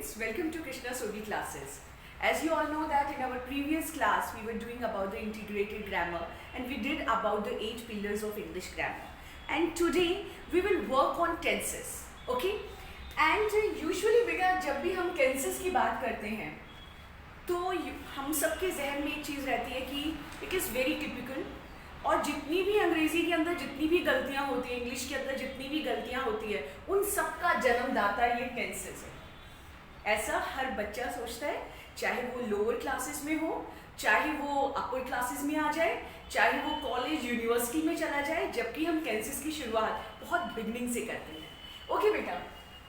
students, welcome to Krishna Sodhi classes. As you all know that in our previous class we were doing about the integrated grammar and we did about the 8 pillars of English grammar. And today we will work on tenses, okay? And usually बेटा जब भी हम tenses की बात करते हैं तो हम सबके जहन में एक चीज़ रहती है कि it is very typical और जितनी भी अंग्रेजी के अंदर जितनी भी गलतियाँ होती हैं, इंग्लिश के अंदर जितनी भी गलतियाँ होती है, उन सब का जन्मदाता ये टेंसेस है। ऐसा हर बच्चा सोचता है, चाहे वो लोअर क्लासेस में हो, चाहे वो अपर क्लासेस में आ जाए, चाहे वो कॉलेज यूनिवर्सिटी में चला जाए, जबकि हम टेंसेस की शुरुआत बहुत बिगनिंग से करते हैं। ओके बेटा,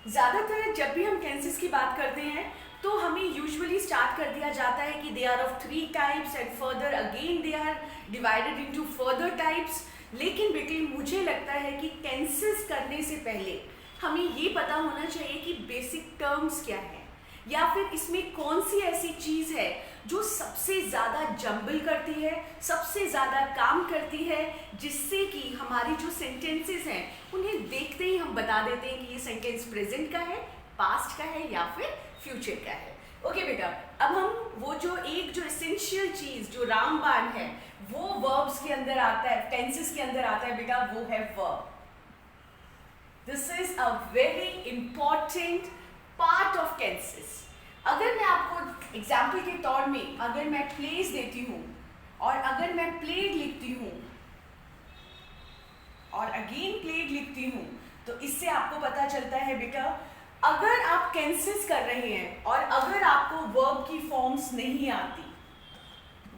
ज़्यादातर जब भी हम टेंसेस की बात करते हैं तो हमें यूजुअली स्टार्ट कर दिया जाता है कि they are of 3 types and further again they are divided into further types. लेकिन बेटे मुझे लगता है कि टेंसेस करने से पहले हमें ये पता होना चाहिए कि बेसिक टर्म्स क्या है या फिर इसमें कौन सी ऐसी चीज़ है जो सबसे ज़्यादा जंबल करती है, सबसे ज़्यादा काम करती है, जिससे कि हमारी जो सेंटेंसेस हैं उन्हें देखते ही हम बता देते हैं कि ये सेंटेंस प्रेजेंट का है, पास्ट का है या फिर फ्यूचर का है। ओके बेटा, अब हम वो जो एसेंशियल चीज़ जो रामबाण है वो वर्ब्स के अंदर आता है, टेंसेस के अंदर आता है बेटा, वो है verb. This is a very important part of tenses. अगर मैं आपको एग्जाम्पल के तौर में अगर मैं प्लेस देती हूँ और अगर मैं प्लेड लिखती हूँ और अगेन प्लेड लिखती हूँ तो इससे आपको पता चलता है बेटा, अगर आप टेंसेस कर रहे हैं और अगर आपको वर्ब की फॉर्म्स नहीं आती,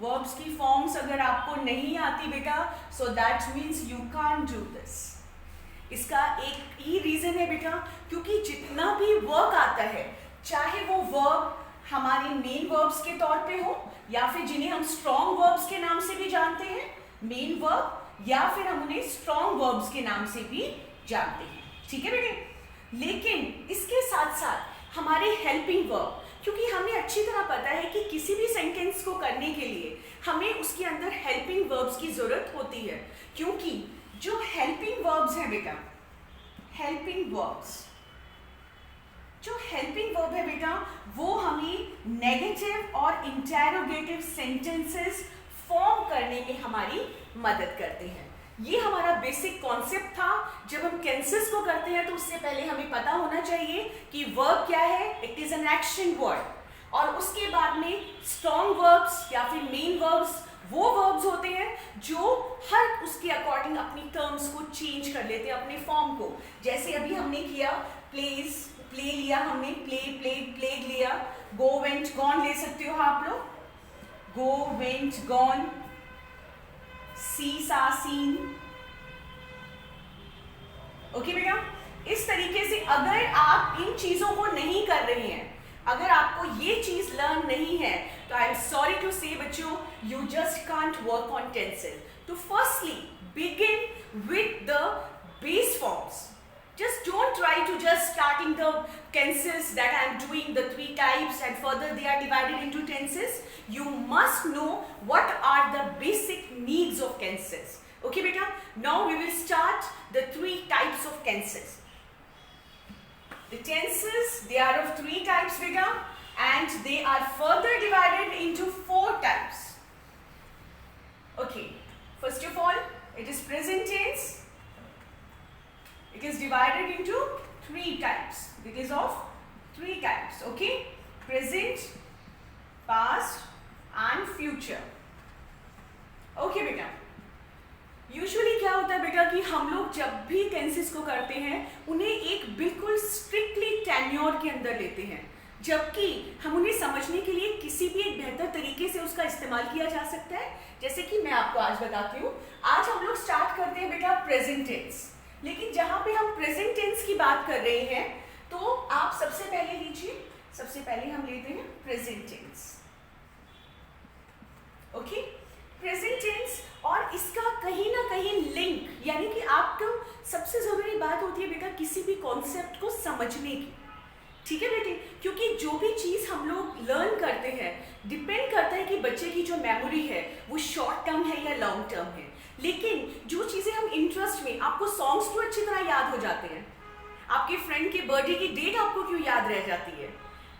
वर्ब्स की फॉर्म्स अगर आपको नहीं आती बेटा, so that means you can't do this. इसका एक ही रीजन है बेटा, क्योंकि जितना भी वर्क आता है, चाहे वो वर्ब हमारे मेन वर्ब्स के तौर पे हो या फिर जिन्हें हम स्ट्रॉन्ग वर्ब्स के नाम से भी जानते हैं, मेन वर्ब, या फिर हम उन्हें स्ट्रॉन्ग वर्ब्स के नाम से भी जानते हैं। ठीक है बेटे, लेकिन इसके साथ साथ हमारे हेल्पिंग वर्ब, क्योंकि हमें अच्छी तरह पता है कि किसी भी सेंटेंस को करने के लिए हमें उसके अंदर हेल्पिंग वर्ब्स की जरूरत होती है, क्योंकि जो हेल्पिंग वर्ब्स हैं बेटा, हेल्पिंग वर्ब्स, जो हेल्पिंग वर्ब है बेटा, वो हमें नेगेटिव और इंटेरोगेटिव सेंटेंसेस फॉर्म करने में हमारी मदद करते हैं। ये हमारा बेसिक कॉन्सेप्ट था। जब हम टेंसेस को करते हैं तो उससे पहले हमें पता होना चाहिए कि वर्ब क्या है, it is an action word, और उसके बाद में स्ट्रॉन्ग वर्ब्स या फिर मेन वर्ब्स वो वर्ब्स होते हैं जो हर उसके अकॉर्डिंग अपनी टर्म्स को चेंज कर लेते हैं, अपने फॉर्म को। जैसे अभी हमने किया प्लेस, प्ले लिया हमने, प्ले प्लेड प्लेड लिया, गो वेंट गॉन ले सकते हो आप लोग, गो वेंट गॉन, सी सा सीन। ओके बेटा, इस तरीके से अगर आप इन चीजों को नहीं कर रहे हैं, अगर आपको ये चीज लर्न नहीं है, तो I am sorry to say बच्चों, you just can't work on tenses. तो firstly begin with the base forms. Just don't try to just starting the tenses that I am doing the 3 types and further they are divided into tenses. You must know what are the basic needs of tenses. Okay beta, now we will start the 3 types of tenses. The tenses, they are of 3 types beta, and they are further divided into 4 types. Okay, first of all, it is present tense. It is divided into 3 types. It is of 3 types. Okay, present, past and future. Okay बेटा, usually क्या होता है बेटा कि हम लोग जब भी टेंसेस को करते हैं उन्हें एक बिल्कुल स्ट्रिक्टली टेन्योर के अंदर लेते हैं, जबकि हम उन्हें समझने के लिए किसी भी एक बेहतर तरीके से उसका इस्तेमाल किया जा सकता है। जैसे कि मैं आपको आज बताती हूँ। आज हम लोग स्टार्ट करते हैं बेटा प्रेजेंट टेंस, लेकिन जहां पे हम प्रेजेंट टेंस की बात कर रहे हैं तो आप सबसे पहले लीजिए, सबसे पहले हम लेते हैं present tense. Okay, present tense, और इसका कहीं ना कहीं लिंक, यानी कि आपको सबसे जरूरी बात होती है बेटा किसी भी कॉन्सेप्ट को समझने की। ठीक है बेटे, क्योंकि जो भी चीज़ हम लोग लर्न करते हैं डिपेंड करता है कि बच्चे की जो मेमोरी है वो शॉर्ट टर्म है या लॉन्ग टर्म है। लेकिन जो चीज़ें हम इंटरेस्ट में, आपको सॉन्ग्स तो अच्छी तरह याद हो जाते हैं, आपके फ्रेंड के बर्थडे की डेट आपको क्यों याद रह जाती है?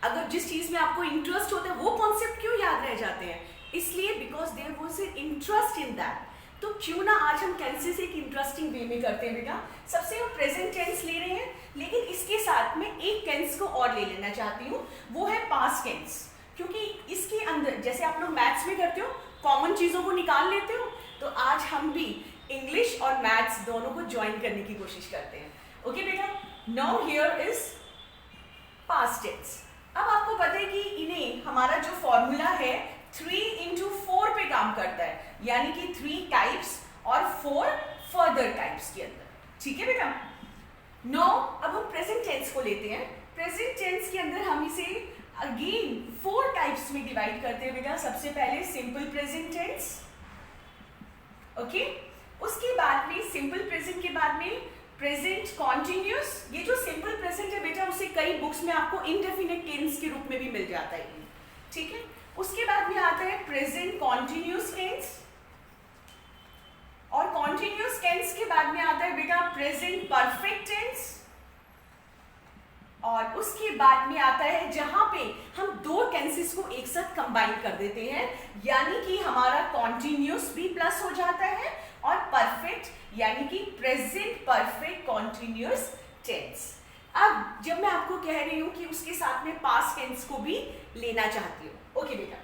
अगर जिस चीज में आपको इंटरेस्ट होता है वो कॉन्सेप्ट क्यों याद रह जाते हैं? इसलिए because there was an interest in that. तो क्यों ना आज हम टेंसेस एक इंटरेस्टिंग वे में करते हैं बेटा। सबसे हम प्रेजेंट टेंस ले रहे हैं, लेकिन इसके साथ में एक टेंस को और ले लेना चाहती हूँ, वो है पास्ट टेंस। क्योंकि इसके अंदर जैसे आप लोग मैथ्स में करते हो, कॉमन चीजों को निकाल लेते हो, तो आज हम भी इंग्लिश और मैथ्स दोनों को ज्वाइन करने की कोशिश करते हैं। ओके बेटा, now here is past tense. अब आपको पता है कि इन्हें हमारा जो फॉर्मूला है 3 into 4 पे काम करता है, यानी कि 3 टाइप्स और 4 फर्दर टाइप्स के अंदर। ठीक है बेटा। नो अब हम प्रेजेंट टेंस को लेते हैं। प्रेजेंट टेंस के अंदर हम इसे अगेन 4 टाइप्स में डिवाइड करते हैं बेटा। सबसे पहले सिंपल प्रेजेंट टेंस, ओके। उसके बाद में सिंपल प्रेजेंट के बाद में प्रेजेंट कॉन्टिन्यूस। ये जो सिंपल प्रेजेंट है बेटा, उसे कई बुक्स में आपको इनडेफिनिट टेंस के रूप में भी मिल जाता है। ठीक है। उसके बाद में आता है प्रेजेंट कॉन्टिन्यूस टेंस, और कॉन्टिन्यूस टेंस के बाद में आता है बेटा प्रेजेंट परफेक्ट टेंस, और उसके बाद में आता है जहां पे हम 2 टेंसेस को एक साथ कंबाइन कर देते हैं, यानी कि हमारा कॉन्टिन्यूस भी प्लस हो जाता है और परफेक्ट, यानी कि प्रेजेंट परफेक्ट कॉन्टिन्यूस टेंस। अब जब मैं आपको कह रही हूं कि उसके साथ में पास्ट टेंस को भी लेना चाहती हूँ, ओके बेटा,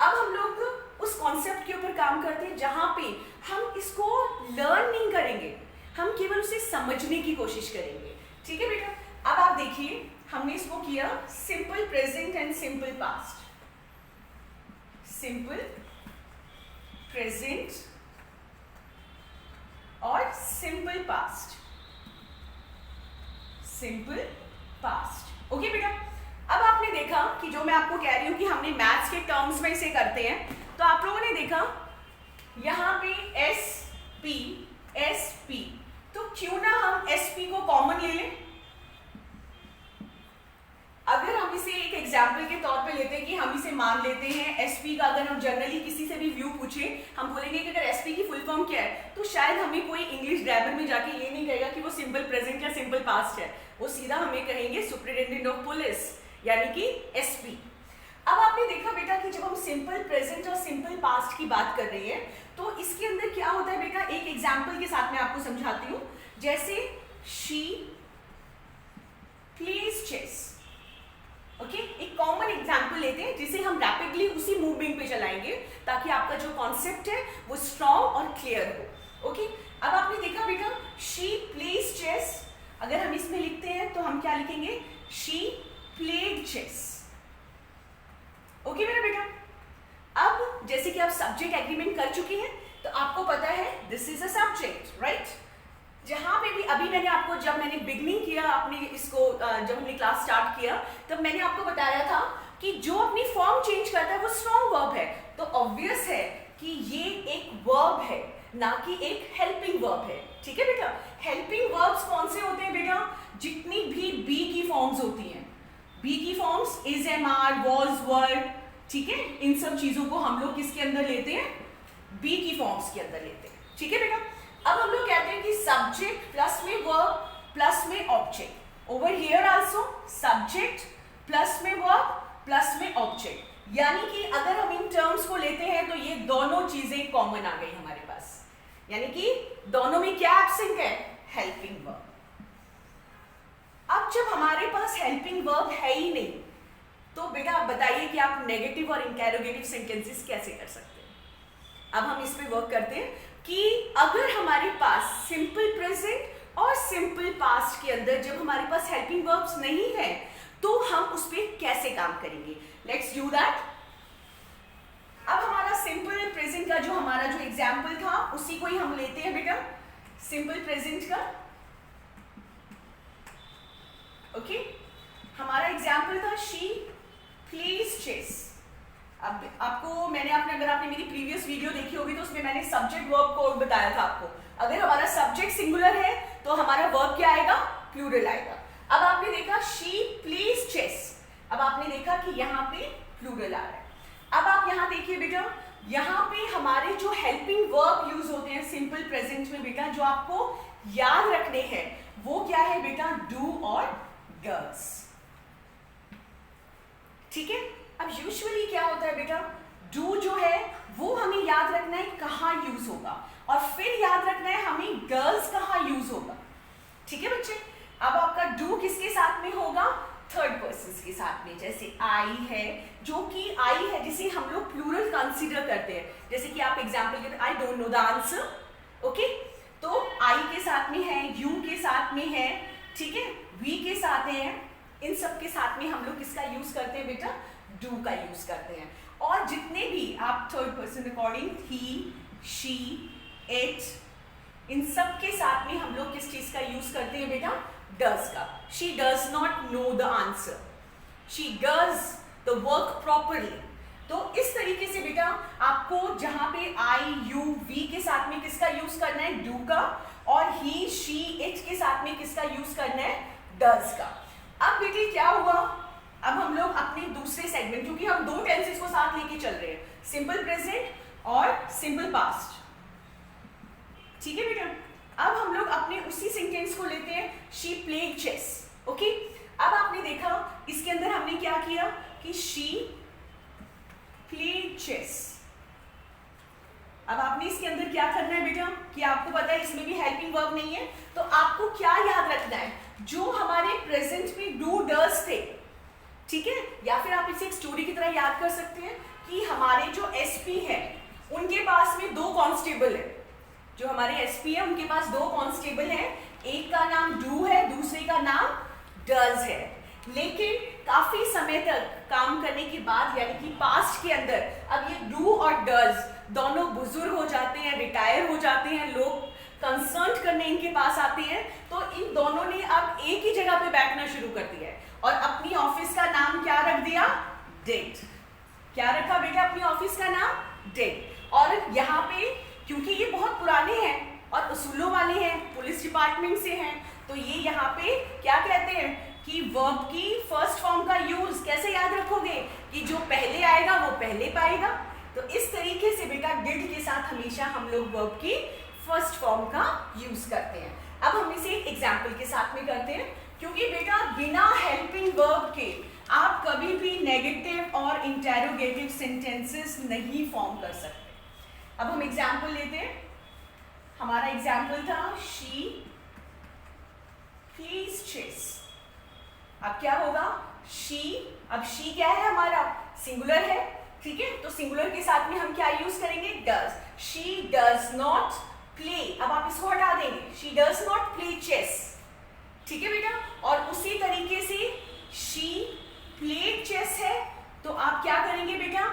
अब हम लोग उस कॉन्सेप्ट के ऊपर काम करते हैं जहां पे हम इसको लर्न नहीं करेंगे, हम केवल उसे समझने की कोशिश करेंगे। ठीक है बेटा। अब आप देखिए, हमने इसको किया simple present and simple past. Simple present और simple past, simple past. Okay बेटा। अब आपने देखा कि जो मैं आपको कह रही हूं कि हमने मैथ्स के टर्म्स में इसे करते हैं, तो आप लोगों ने देखा यहां पे एस पी, तो क्यों ना हम एस पी को कॉमन ले लें। अगर हम इसे एक एग्जाम्पल के तौर पे लेते हैं कि हम इसे मान लेते हैं एसपी का, अगर हम जनरली किसी से भी व्यू पूछे, हम बोलेंगे कि अगर एसपी की फुल फॉर्म क्या है, तो शायद हमें कोई इंग्लिश ग्रामर में जाके ये नहीं कहेगा कि वो सिंपल प्रेजेंट या सिंपल पास्ट है, वो सीधा हमें कहेंगे सुपरिटेंडेंट ऑफ पुलिस, यानी कि एसपी। अब आपने देखा बेटा कि जब हम सिंपल प्रेजेंट और सिंपल पास्ट की बात कर रहे हैं, तो इसके अंदर क्या होता है बेटा, एक एग्जाम्पल के साथ मैं आपको समझाती हूँ। जैसे शी प्लेज चेस, ओके। एक कॉमन एग्जाम्पल लेते हैं जिसे हम रैपिडली उसी मूवमेंट पे चलाएंगे, ताकि आपका जो कॉन्सेप्ट है वो स्ट्रॉन्ग और क्लियर हो। ओके। अब आपने देखा बेटा शी प्लेज चेस, अगर हम इसमें लिखते हैं तो हम क्या लिखेंगे, शी प्लेड चेस। ओके मेरा बेटा। अब जैसे कि आप सब्जेक्ट एग्रीमेंट कर चुके हैं, तो आपको पता है this is a subject, right. जहां पे भी अभी मैंने आपको, जब मैंने बिगनिंग किया अपने इसको, जब हमने क्लास स्टार्ट किया, तब मैंने आपको बताया था कि जो अपनी फॉर्म चेंज करता है वो स्ट्रॉन्ग वर्ब है। तो ऑब्वियस है कि ये एक वर्ब है, ना कि एक हेल्पिंग वर्ब है। ठीक है बेटा। हेल्पिंग वर्ब्स कौन से होते हैं बेटा, जितनी भी बी की फॉर्म्स होती हैं, बी की forms is, am, are, was, were, ठीक है, इन सब चीजों को हम लोग किसके अंदर लेते हैं, बी की फॉर्म्स के अंदर लेते हैं। ठीक है बेटा। अब हम लोग कहते हैं कि सब्जेक्ट प्लस में वर्ब प्लस में object. Over here also subject plus में वर्ब प्लस में ऑब्जेक्ट, यानी कि अगर हम इन टर्म्स को लेते हैं तो ये दोनों चीजें कॉमन आ गई हमारे पास, यानी कि दोनों में क्या एब्सेंट है, हेल्पिंग वर्ब। अब जब हमारे पास हेल्पिंग वर्ब है ही नहीं, तो बेटा आप बताइए कि आप नेगेटिव और इंटेरोगेटिव सेंटेंसेस कैसे कर सकते हैं। अब हम इस पे वर्क करते हैं कि अगर हमारे पास सिंपल प्रेजेंट और सिंपल पास्ट के अंदर जब हमारे पास हेल्पिंग वर्ब्स नहीं है, तो हम उस पर कैसे काम करेंगे। Let's do that. अब हमारा सिंपल प्रेजेंट का जो हमारा जो एग्जाम्पल था, उसी को ही हम लेते हैं बेटा, सिंपल प्रेजेंट का। ओके। हमारा एग्जाम्पल था शी प्लेज चेस। अब आपको मैंने अगर आपने मेरी प्रीवियस वीडियो देखी होगी तो उसमें मैंने सब्जेक्ट वर्ब को बताया था आपको। अगर हमारा सब्जेक्ट सिंगुलर है तो हमारा वर्ब क्या आएगा, प्लूरल आएगा। अब आपने देखा शी प्लेज चेस, अब आपने देखा कि यहाँ पे प्लूरल आ रहा है। अब आप यहाँ देखिए बेटा, यहाँ पे हमारे जो हेल्पिंग वर्ब यूज होते हैं सिंपल प्रेजेंट में बेटा, जो आपको याद रखने हैं वो क्या है बेटा, डू और डज। ठीक है। अब यूजुअली क्या होता है बेटा, डू जो है वो हमें याद रखना है कहाँ यूज होगा, और फिर याद रखना है हमें डज कहाँ यूज होगा। ठीक है बच्चे। अब आपका डू किसके साथ में होगा, थर्ड पर्सन के साथ में। जैसे आई है, जो कि आई है जिसे हम लोग प्लूरल कंसीडर करते हैं, जैसे कि आप एग्जांपल के I don't know the answer, okay, तो आई के साथ में है, यू के साथ में है, ठीक है, वी के साथ है, इन सब के साथ में हम लोग किसका यूज करते हैं बेटा, डू का यूज करते हैं। और जितने भी आप third person according he, she, it, इन सब के साथ में हम लोग किस चीज का यूज करते हैं बेटा, डज का। She does not know the answer, she does the work properly. तो इस तरीके से बेटा आपको जहां पे आई, यू, वी के साथ में किसका यूज करना है, डू का, और ही, शी, इट के साथ में किसका यूज करना है, डज का। अब बेटे क्या हुआ, अब हम लोग अपने दूसरे सेगमेंट, क्योंकि हम दो टेंसेस को साथ लेके चल रहे हैं, सिंपल प्रेजेंट और सिंपल पास्ट, ठीक है बेटा। अब हम लोग अपने उसी सेंटेंस को लेते हैं, शी प्लेड चेस, ओके। अब आपने देखा इसके अंदर हमने क्या किया कि शी प्लेड चेस। अब आपने इसके अंदर क्या करना है बेटा, कि आपको पता है इसमें भी हेल्पिंग वर्ब नहीं है, तो आपको क्या याद रखना है, जो हमारे प्रेजेंट में डू डज थे, ठीक है, या फिर आप इसे एक स्टोरी की तरह याद कर सकते हैं कि हमारे जो एसपी है उनके पास में दो कांस्टेबल है, जो हमारे एसपी है उनके पास दो कांस्टेबल हैं, एक का नाम डू है, दूसरे का नाम डज है। लेकिन काफी समय तक काम करने के बाद, यानी कि पास्ट के अंदर, अब ये डू और डज दोनों बुजुर्ग हो जाते हैं, रिटायर हो जाते हैं, लोग कंसर्न करने इनके पास आते हैं, तो इन दोनों ने अब एक ही जगह पे बैठना शुरू कर दिया है और अपनी ऑफिस का नाम क्या रख दिया, डिड। क्या रखा बेटा अपनी ऑफिस का नाम, डिड। और यहाँ पे क्योंकि ये बहुत पुराने हैं और उसूलों वाले हैं, पुलिस डिपार्टमेंट से हैं, तो ये यहाँ पे क्या कहते हैं कि वर्ब की फर्स्ट फॉर्म का यूज कैसे याद रखोगे, कि जो पहले आएगा वो पहले पाएगा। तो इस तरीके से बेटा डिड के साथ हमेशा हम लोग वर्ब की फर्स्ट फॉर्म का यूज करते हैं। अब हम इसे एक एग्जाम्पल के साथ में करते हैं, क्योंकि बेटा बिना हेल्पिंग वर्ब के आप कभी भी नेगेटिव और इंटेरोगेटिव सेंटेंसेस नहीं फॉर्म कर सकते। अब हम एग्जाम्पल लेते हैं, हमारा एग्जाम्पल था शी प्लेज चेस। अब क्या होगा, शी, अब शी क्या है हमारा, सिंगुलर है, ठीक है, तो सिंगुलर के साथ में हम क्या यूज करेंगे, does. She does not play, अब आप इसको हटा देंगे, she does not play chess, ठीक है बेटा। और उसी तरीके से शी प्लेड चेस है, तो आप क्या करेंगे बेटा,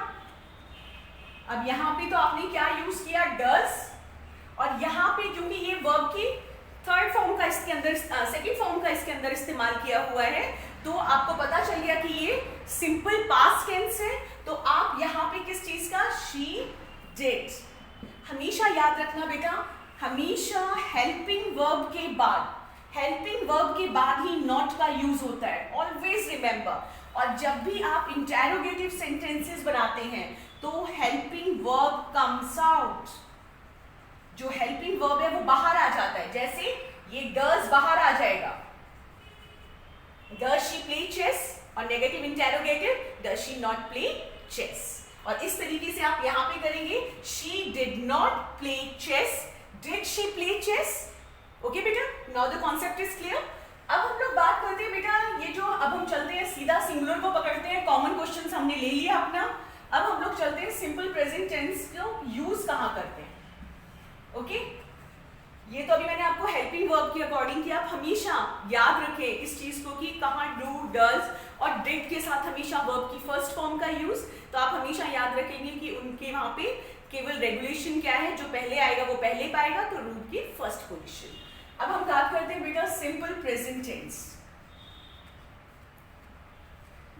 अब यहाँ पे तो आपने क्या यूज किया, डज, और यहाँ पे क्योंकि ये वर्ब की थर्ड फॉर्म का इसके अंदर, सेकंड फॉर्म का इसके अंदर इस्तेमाल किया हुआ है, तो आपको पता चल गया कि ये सिंपल पास्ट टेंस है, तो आप यहाँ पे किस चीज का, शी डिड। हमेशा याद रखना बेटा, हमेशा हेल्पिंग वर्ब के बाद, हेल्पिंग वर्ब के बाद ही नॉट का यूज होता है, ऑलवेज रिमेंबर। और जब भी आप इंटेरोगेटिव सेंटेंसेस बनाते हैं तो हेल्पिंग वर्ब कम्स आउट, जो हेल्पिंग वर्ब है वो बाहर आ जाता है, जैसे ये डज बाहर आ जाएगा, डज शी प्ले चेस, और negative interrogative, does she not play chess. और इस तरीके से आप यहां पे करेंगे, she did not play chess, did she play chess, okay बेटा, now the concept is clear. अब हम लोग बात करते हैं बेटा, ये जो अब हम चलते हैं सीधा सिंगुलर को पकड़ते हैं, कॉमन क्वेश्चंस हमने ले लिया अपना, अब हम लोग चलते हैं सिंपल प्रेजेंट टेंस को यूज कहाँ करते हैं, ओके। ये तो अभी मैंने आपको हेल्पिंग वर्ब के अकॉर्डिंग किया, आप हमेशा याद रखें इस चीज को कि कहाँ डू, डज और डिड के साथ हमेशा वर्ब की फर्स्ट फॉर्म का यूज, तो आप हमेशा याद रखेंगे कि उनके वहां पे केवल रेगुलेशन क्या है, जो पहले आएगा वो पहले पाएगा, तो रूट की फर्स्ट पोजिशन। अब हम बात करते हैं बेटा सिंपल प्रेजेंट टेंस।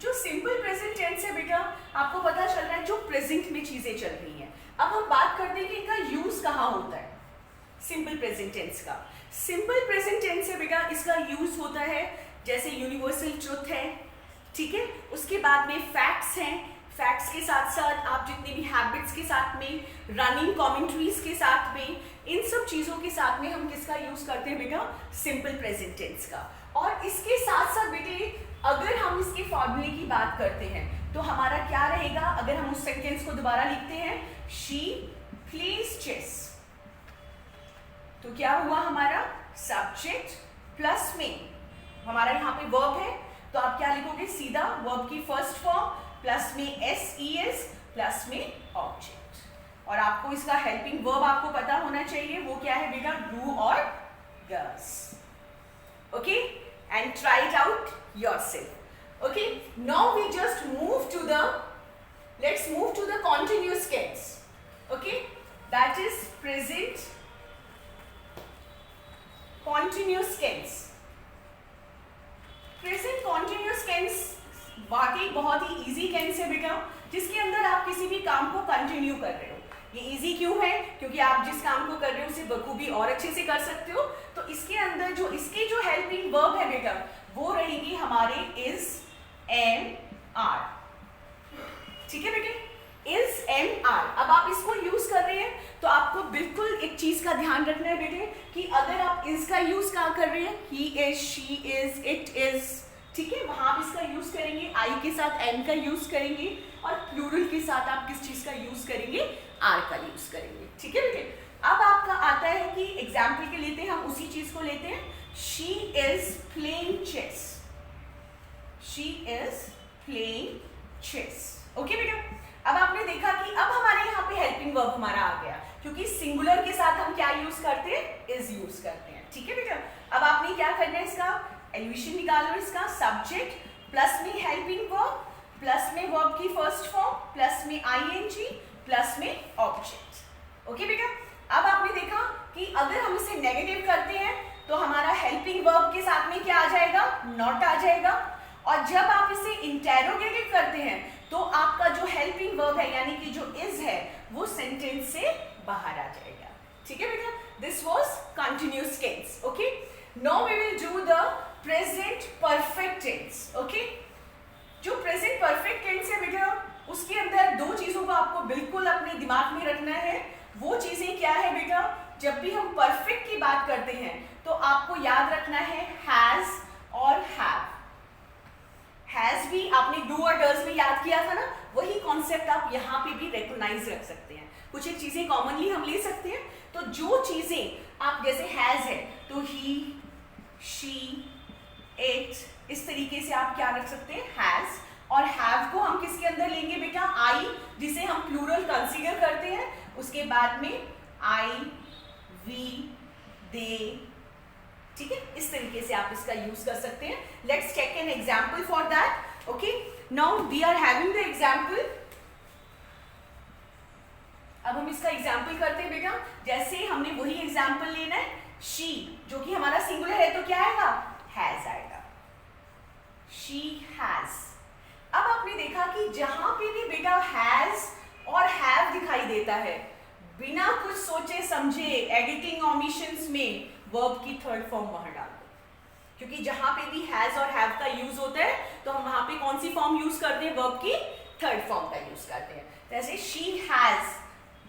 जो सिंपल प्रेजेंट टेंस है बेटा, आपको पता चल रहा है जो प्रेजेंट में चीजें चल रही हैं। अब हम बात करते हैं कि इनका यूज कहाँ होता है, सिंपल प्रेजेंट टेंस का। सिंपल प्रेजेंट टेंस है बेटा, इसका यूज होता है जैसे यूनिवर्सल ट्रुथ है, ठीक है, उसके बाद में फैक्ट्स हैं, फैक्ट्स के साथ साथ आप जितने भी हैबिट्स के साथ में, रनिंग कमेंट्रीज के साथ में, इन सब चीजों के साथ में हम किसका यूज करते हैं बेटा, सिंपल प्रेजेंट टेंस का। और इसके साथ साथ बेटे अगर हम इसके फॉर्मूले की बात करते हैं तो हमारा क्या रहेगा, अगर हम उस सेंटेंस को दोबारा लिखते हैं, शी प्लेज चेस, तो क्या हुआ हमारा सब्जेक्ट प्लस में हमारा यहाँ पे वर्ब है, तो आप क्या लिखोगे, सीधा वर्ब की फर्स्ट फॉर्म प्लस में एस प्लस में ऑब्जेक्ट। और आपको इसका हेल्पिंग वर्ब आपको पता होना चाहिए, वो क्या है बेटा, डू और does. Okay, and try it out yourself. Okay, now we just move to the, let's move to the continuous tense. Okay, that is present continuous tense. Present continuous tense वाकई बहुत ही इजी टेंस है बेटा, जिसके अंदर आप किसी भी काम को कंटिन्यू कर रहे हो। ये इजी क्यों है, क्योंकि आप जिस काम को कर रहे हो उसे बखूबी और अच्छे से कर सकते हो। तो इसके अंदर जो इसके जो हेल्पिंग वर्ब है बेटा, वो रहेगी हमारे इज, एम, आर। ठीक है बेटे, इज, एम, आर। अब आप इसको यूज कर रहे हैं तो आपको बिल्कुल एक चीज का ध्यान रखना है बेटे, कि अगर आप इज का यूज कहाँ कर रहे हैं, he is, she is, it is, ठीक है, वहां आप इसका यूज करेंगे, आई के साथ एम का यूज करेंगे, और प्लूरल के साथ आप किस चीज का यूज करेंगे, आर का यूज करेंगे। ठीक है बेटे, अब आपका आता है कि एग्जाम्पल के लेते हैं, हम उसी चीज को लेते हैं, she is playing chess, she is playing chess. Okay बेटा, अब आपने देखा कि अब हमारे यहाँ पे हेल्पिंग वर्ब हमारा आ गया, क्योंकि सिंगुलर के साथ हम क्या यूज करते हैं, इज यूज करते हैं। ठीक है बेटा, अब आपने क्या करना है, इसका एलिवेशन निकालो, इसका सब्जेक्ट प्लस में हेल्पिंग वर्ब प्लस में वर्ब की फर्स्ट फॉर्म प्लस में आईएनजी प्लस में ऑब्जेक्ट। ओके बेटा, अब आपने देखा कि अगर हम इसे नेगेटिव करते हैं तो हमारा हेल्पिंग वर्ब के साथ में क्या आ जाएगा, नॉट आ जाएगा, और जब आप इसे इंटेरोगेटिव करते हैं तो आपका जो हेल्पिंग वर्ब है यानी कि जो इज है वो सेंटेंस से बाहर आ जाएगा। ठीक है बेटा, this was continuous tense. Okay, now we will do the present perfect tense. Okay, जो प्रेजेंट परफेक्ट टेंस है बेटा, उसके अंदर दो चीजों को आपको बिल्कुल अपने दिमाग में रखना है। वो चीजें क्या है बेटा, जब भी हम परफेक्ट की बात करते हैं तो आपको याद रखना है हैज और हैव। हैज भी आपने डू और डज में याद किया था ना, वही कॉन्सेप्ट आप यहाँ पे भी रिकॉग्नाइज रख सकते हैं। कुछ एक चीजें कॉमनली हम ले सकते हैं, तो जो चीजें आप जैसे हैज है तो ही, शी, इट, इस तरीके से आप क्या रख सकते हैं, हैज। और हैव को हम किसके अंदर लेंगे बेटा, आई, जिसे हम प्लूरल कंसीडर करते हैं, उसके बाद में आई, वी, दे। ठीक है, इस तरीके से आप इसका यूज कर सकते हैं। Let's take an example for that. Okay, now we are having the example. अब हम इसका एग्जांपल करते हैं बेटा, जैसे हमने वही एग्जांपल लेना है, शी जो कि हमारा सिंगुलर है तो क्या आएगा, हैज आएगा, शी हैज। अब आपने देखा कि जहां पे भी बेटा हैज और हैव दिखाई देता है, बिना कुछ सोचे समझे एडिटिंग ओमिशंस में वर्ब की थर्ड फॉर्म वहां डाल दो, क्योंकि जहां पे भी हैज और हैव का यूज होता है तो हम वहां पे कौन सी फॉर्म यूज करते हैं, वर्ब की थर्ड फॉर्म का यूज करते हैं। जैसे she has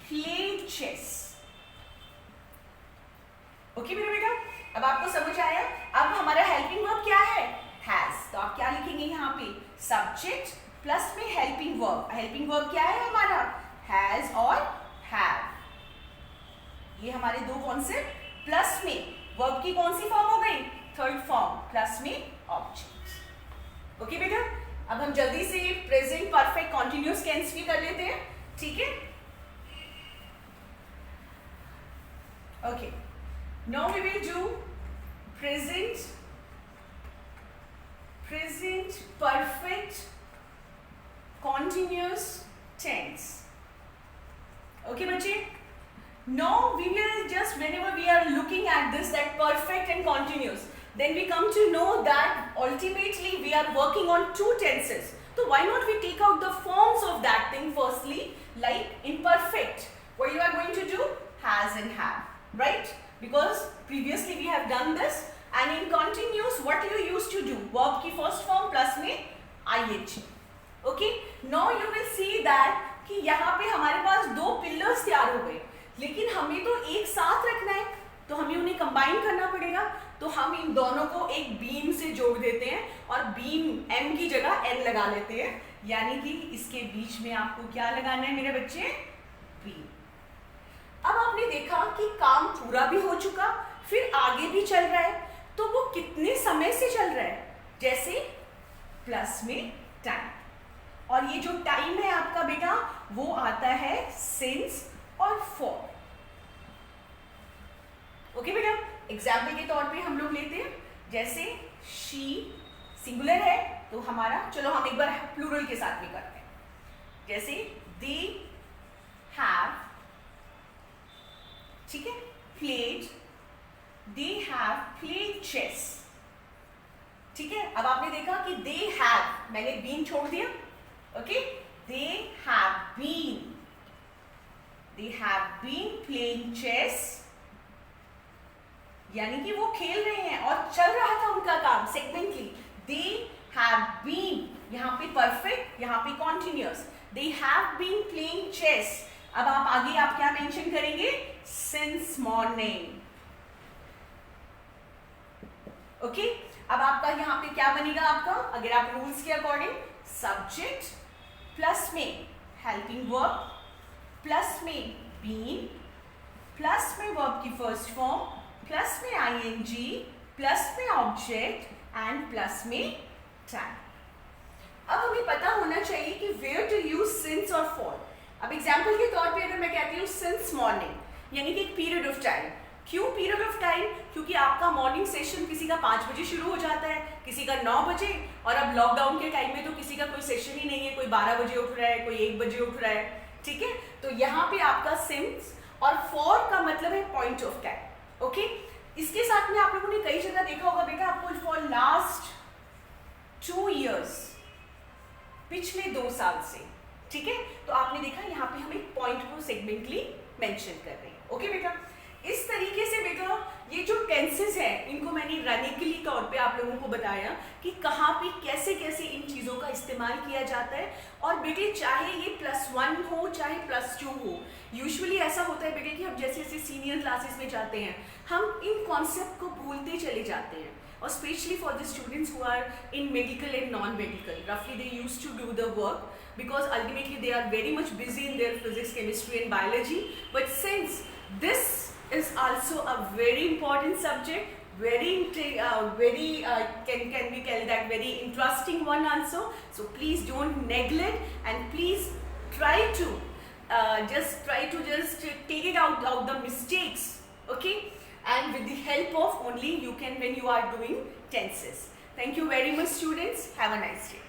played chess. Okay मेरे बेटा, अब आपको समझ आया। अब हमारा हेल्पिंग वर्ब क्या है, हैज, तो आप क्या लिखेंगे यहाँ पे, सब्जेक्ट प्लस में हेल्पिंग वर्ब। हेल्पिंग वर्ब क्या है हमारा, हैज और हैव। ये हमारे दो कॉन्सेप्ट, प्लस में वर्ब की कौन सी फॉर्म हो गई, थर्ड फॉर्म, प्लस में ऑब्जेक्ट। ओके बेटा, अब हम जल्दी से प्रेजेंट परफेक्ट कॉन्टिन्यूअस टेंस भी कर लेते हैं। ठीक है, okay, now we will do present perfect continuous tense. Okay बच्चे, now we will just, whenever we are looking at this, that perfect and continuous, then we come to know that ultimately we are working on two tenses. So why not we take out the forms of that thing firstly, like in perfect what you are going to do, has and have, right? Because previously we have done this. And in continuous what you used to do, verb की first form plus में ing. Okay, now you will see that कि यहाँ पे हमारे पास दो pillars तैयार हो गए, लेकिन हमें तो एक साथ रखना है, तो हमें उन्हें कंबाइन करना पड़ेगा। तो हम इन दोनों को एक बीम से जोड़ देते हैं और बीम m की जगह n लगा लेते हैं, यानी कि इसके बीच में आपको क्या लगाना है मेरे बच्चे? बीम। अब आपने देखा कि काम पूरा भी हो चुका, फिर आगे भी चल रहा है, तो वो कितने समय से चल रहा है? जैसे प्लस में टाइम, और ये जो टाइम है आपका बेटा वो आता है सिंस और फॉर। ओके बेटा, एग्जाम्पल के तौर पे हम लोग लेते हैं, जैसे शी सिंगुलर है तो हमारा, चलो हम एक बार प्लूरल के साथ में करते हैं, जैसे दे हैव, ठीक है, played, they have played chess, ठीक है। अब आपने देखा कि दे हैव, मैंने बीन छोड़ दिया, okay, they have been playing chess, यानी कि वो खेल रहे हैं और चल रहा था उनका काम सेगमेंटली। दे हैव बीन, यहाँ पे परफेक्ट, यहाँ पे continuous, they have been playing chess. अब आप आगे आप क्या मेंशन करेंगे? Since morning, okay. अब आपका यहाँ पे क्या बनेगा आपका, अगर आप रूल्स के अकॉर्डिंग, सब्जेक्ट प्लस में हेल्पिंग वर्ब, प्लस में बीन, प्लस में वर्ब की फर्स्ट फॉर्म, प्लस में आईएनजी, प्लस में ऑब्जेक्ट एंड प्लस में टाइम। अब हमें पता होना चाहिए कि वेयर टू यूज सिंस और फॉर। अब एग्जांपल के तौर पे अगर मैं कहती हूँ सिंस मॉर्निंग, यानी कि एक पीरियड ऑफ टाइम। क्यों पीरियड ऑफ टाइम? क्योंकि आपका मॉर्निंग सेशन किसी का 5 बजे शुरू हो जाता है, किसी का 9 बजे, और अब लॉकडाउन के टाइम में तो किसी का कोई सेशन ही नहीं है, कोई 12 बजे उठ रहा है, कोई 1 बजे उठ रहा है, ठीक है। तो यहाँ पे आपका सिंस और फॉर का मतलब है पॉइंट ऑफ टाइम, ओके। इसके साथ में आप लोगों ने कई जगह देखा होगा बेटा, आपको फॉर लास्ट 2 years, पिछले 2 साल से, ठीक है। तो आपने देखा यहाँ पे हम एक पॉइंट को सेगमेंटली मेंशन कर रहे हैं, ओके बेटा। इस तरीके से बेटा ये जो टेंसेस हैं, इनको मैंने रैनिकली तौर पे आप लोगों को बताया कि कहाँ पे कैसे कैसे इन चीज़ों का इस्तेमाल किया जाता है। और बेटे चाहे ये +1 हो चाहे +2 हो, यूजुअली ऐसा होता है बेटे कि हम जैसे जैसे सीनियर क्लासेस में जाते हैं हम इन कॉन्सेप्ट को भूलते चले जाते हैं, और specially for the students who are in medical and non medical, रफली they use to do the work because ultimately they are very much busy in their physics, chemistry and biology. But since this is also a very important subject, can we tell that very interesting one also, so please don't neglect and please try to just take it out the mistakes, okay, and with the help of only you can when you are doing tenses. Thank you very much students, have a nice day.